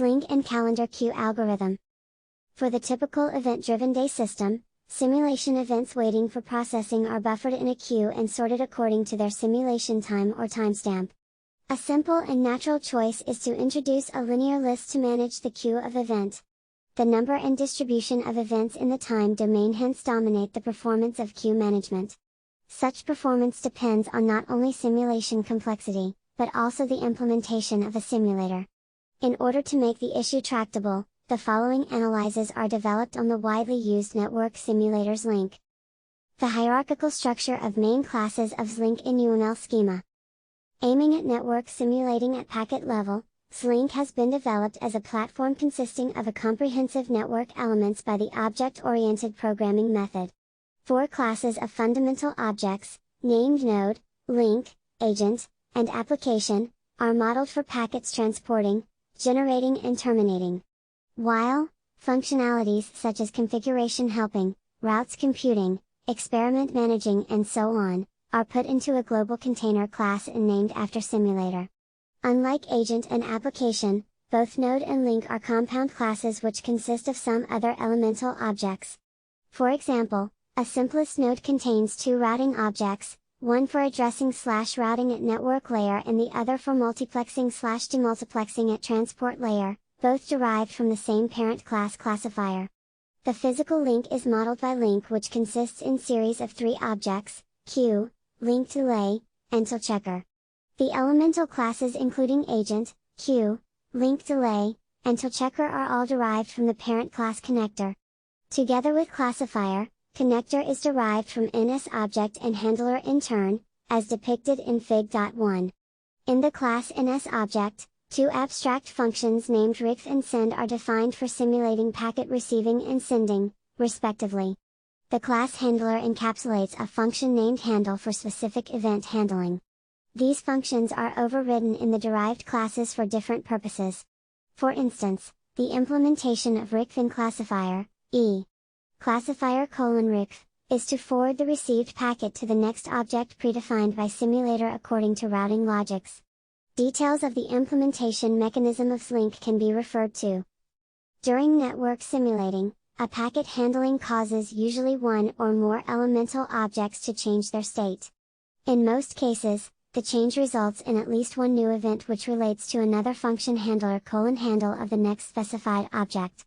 Slink and calendar queue algorithm. For the typical event-driven day system, simulation events waiting for processing are buffered in a queue and sorted according to their simulation time or timestamp. A simple and natural choice is to introduce a linear list to manage the queue of event. The number and distribution of events in the time domain hence dominate the performance of queue management. Such performance depends on not only simulation complexity, but also the implementation of a simulator. In order to make the issue tractable, the following analyses are developed on the widely used network simulators Link. The hierarchical structure of main classes of Slink in UML schema. Aiming at network simulating at packet level, Slink has been developed as a platform consisting of a comprehensive network elements by the object-oriented programming method. 4 classes of fundamental objects, named node, link, agent, and application, are modeled for packets transporting, generating and terminating. While, functionalities such as configuration helping, routes computing, experiment managing and so on, are put into a global container class and named after simulator. Unlike agent and application, both node and link are compound classes which consist of some other elemental objects. For example, a simplest node contains 2 routing objects, one for addressing/routing at network layer and the other for multiplexing/demultiplexing at transport layer, both derived from the same parent class classifier. The physical link is modeled by link, which consists in series of 3 objects, queue, link delay, and till checker. The elemental classes including agent, queue, link delay, and till checker are all derived from the parent class connector. Together with classifier, connector is derived from NSObject and handler in turn, as depicted in Fig.1. In the class NSObject, 2 abstract functions named RECV and SEND are defined for simulating packet receiving and sending, respectively. The class handler encapsulates a function named handle for specific event handling. These functions are overridden in the derived classes for different purposes. For instance, the implementation of RECV in classifier, classifier:RECV, is to forward the received packet to the next object predefined by simulator according to routing logics. Details of the implementation mechanism of Slink can be referred to. During network simulating, a packet handling causes usually one or more elemental objects to change their state. In most cases, the change results in at least one new event which relates to another function handler:handle of the next specified object.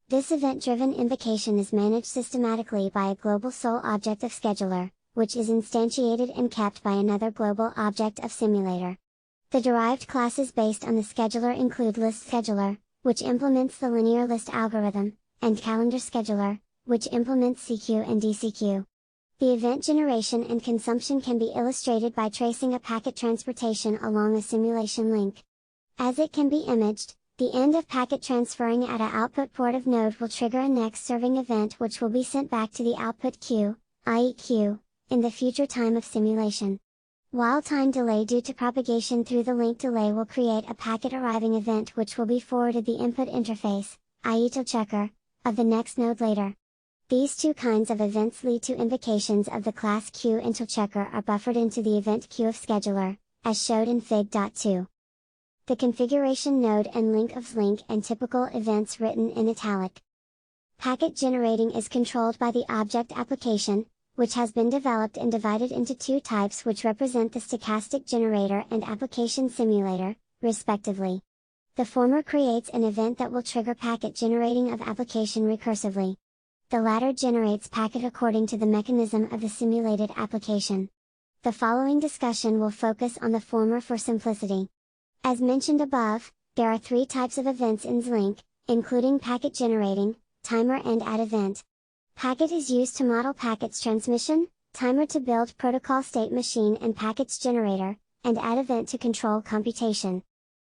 This event-driven invocation is managed systematically by a global sole object of scheduler, which is instantiated and kept by another global object of simulator. The derived classes based on the scheduler include list scheduler, which implements the linear list algorithm, and calendar scheduler, which implements CQ and DCQ. The event generation and consumption can be illustrated by tracing a packet transportation along a simulation link. As it can be imaged, the end of packet transferring at a output port of node will trigger a next serving event which will be sent back to the output queue, i.e. queue, in the future time of simulation. While time delay due to propagation through the link delay will create a packet arriving event which will be forwarded the input interface, i.e. till checker, of the next node later. These 2 kinds of events lead to invocations of the class queue and till checker are buffered into the event queue of scheduler, as showed in Fig.2. The configuration node and link of Slink and typical events written in italic. Packet generating is controlled by the object application, which has been developed and divided into 2 types which represent the stochastic generator and application simulator, respectively. The former creates an event that will trigger packet generating of application recursively. The latter generates packet according to the mechanism of the simulated application. The following discussion will focus on the former for simplicity. As mentioned above, there are 3 types of events in Slink, including packet generating, timer and add event. Packet is used to model packets transmission, timer to build protocol state machine and packets generator, and add event to control computation.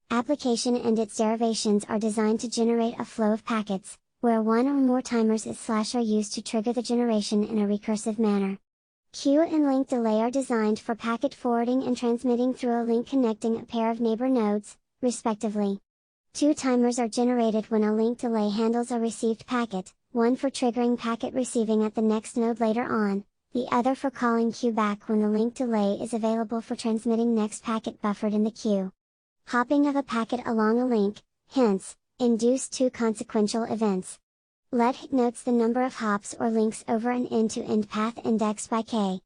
Application and its derivations are designed to generate a flow of packets, where one or more timers is/are used to trigger the generation in a recursive manner. Queue and link delay are designed for packet forwarding and transmitting through a link connecting a pair of neighbor nodes, respectively. 2 timers are generated when a link delay handles a received packet, one for triggering packet receiving at the next node later on, the other for calling queue back when the link delay is available for transmitting next packet buffered in the queue. Hopping of a packet along a link, hence, induce two consequential events. Let HIT notes the number of hops or links over an end-to-end path indexed by k.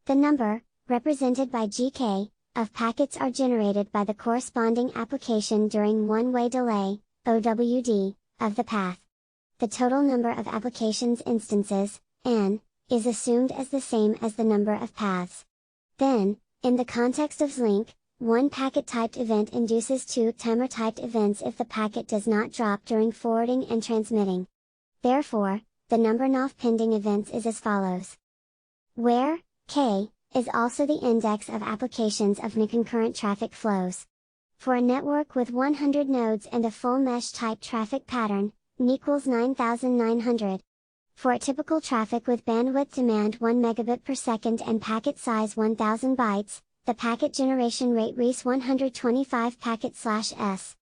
The number, represented by gk, of packets are generated by the corresponding application during one-way delay, OWD, of the path. The total number of applications instances, n, is assumed as the same as the number of paths. Then, in the context of link, one packet-typed event induces two timer-typed events if the packet does not drop during forwarding and transmitting. Therefore, the number of pending events is as follows. Where k is also the index of applications of concurrent traffic flows. For a network with 100 nodes and a full mesh-type traffic pattern, n equals 9900. For a typical traffic with bandwidth demand 1 megabit per second and packet size 1000 bytes, the packet generation rate RES 125 packet/s.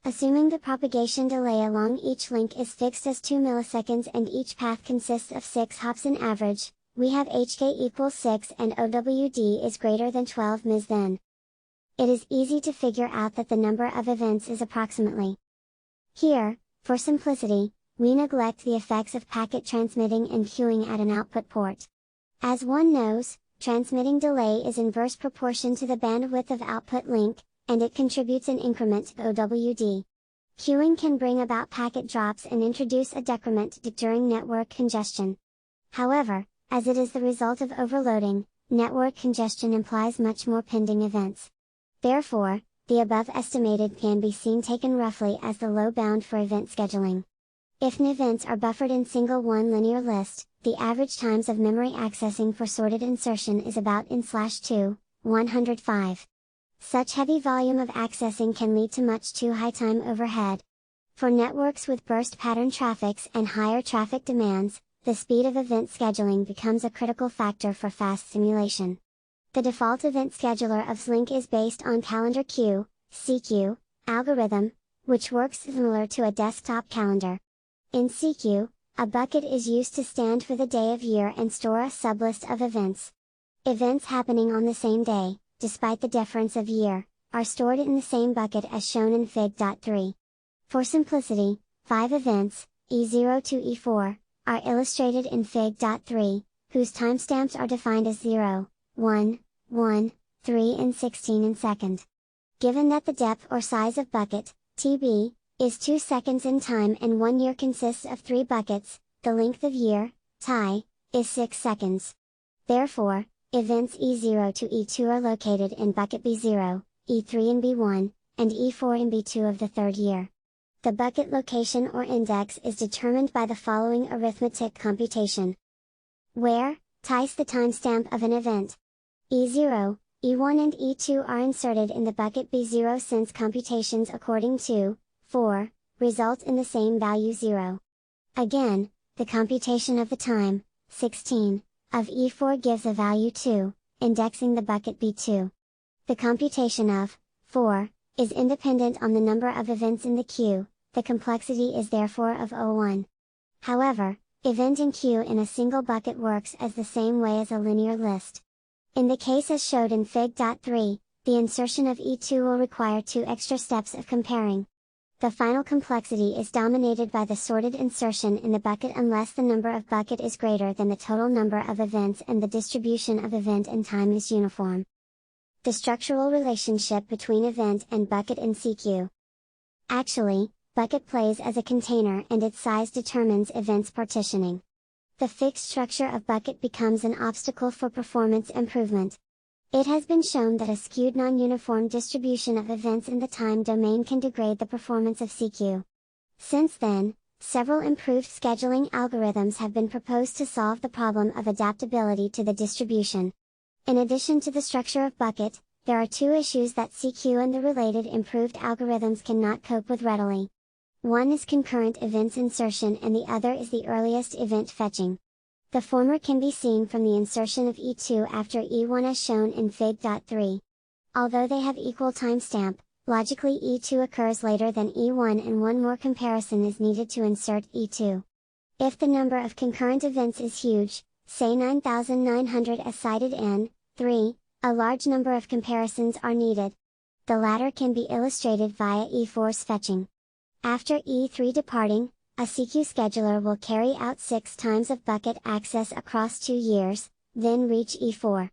Assuming the propagation delay along each link is fixed as 2 milliseconds and each path consists of 6 hops in average, we have HK equals 6 and OWD is greater than 12 ms. Then it is easy to figure out that the number of events is approximately. Here, for simplicity, we neglect the effects of packet transmitting and queuing at an output port. As one knows, transmitting delay is inverse proportion to the bandwidth of output link, and it contributes an increment to OWD. Queuing can bring about packet drops and introduce a decrement during network congestion. However, as it is the result of overloading, network congestion implies much more pending events. Therefore, the above estimated can be seen taken roughly as the low bound for event scheduling. If n events are buffered in single one linear list, the average times of memory accessing for sorted insertion is about n/2, 105. Such heavy volume of accessing can lead to much too high time overhead. For networks with burst pattern traffics and higher traffic demands, the speed of event scheduling becomes a critical factor for fast simulation. The default event scheduler of Slink is based on calendar queue, CQ, algorithm, which works similar to a desktop calendar. In CQ, a bucket is used to stand for the day of year and store a sublist of events. Events happening on the same day, despite the difference of year, are stored in the same bucket as shown in Fig.3. For simplicity, 5 events, E0 to E4, are illustrated in Fig.3, whose timestamps are defined as 0, 1, 1, 3 and 16 in second. Given that the depth or size of bucket, TB, is 2 seconds in time and 1 year consists of 3 buckets, the length of year, TI, is 6 seconds. Therefore, events E0 to E2 are located in bucket B0, E3 and B1, and E4 and B2 of the third year. The bucket location or index is determined by the following arithmetic computation. Where, TI's the timestamp of an event. E0, E1 and E2 are inserted in the bucket B0 since computations according to 4 result in the same value 0. Again, the computation of the time, 16, of E4 gives a value 2, indexing the bucket B2. The computation of 4 is independent on the number of events in the queue, the complexity is therefore of 01. However, event and queue in a single bucket works as the same way as a linear list. In the case as showed in Fig.3, the insertion of E2 will require 2 extra steps of comparing. The final complexity is dominated by the sorted insertion in the bucket unless the number of bucket is greater than the total number of events and the distribution of event and time is uniform. The structural relationship between event and bucket in CQ. Actually, bucket plays as a container and its size determines events partitioning. The fixed structure of bucket becomes an obstacle for performance improvement. It has been shown that a skewed non-uniform distribution of events in the time domain can degrade the performance of CQ. Since then, several improved scheduling algorithms have been proposed to solve the problem of adaptability to the distribution. In addition to the structure of bucket, there are 2 issues that CQ and the related improved algorithms cannot cope with readily. One is concurrent events insertion and the other is the earliest event fetching. The former can be seen from the insertion of E2 after E1 as shown in Fig.3. Although they have equal timestamp, logically E2 occurs later than E1 and one more comparison is needed to insert E2. If the number of concurrent events is huge, say 9900 as cited in 3, a large number of comparisons are needed. The latter can be illustrated via E4's fetching. After E3 departing, a CQ scheduler will carry out 6 times of bucket access across 2 years, then reach E4.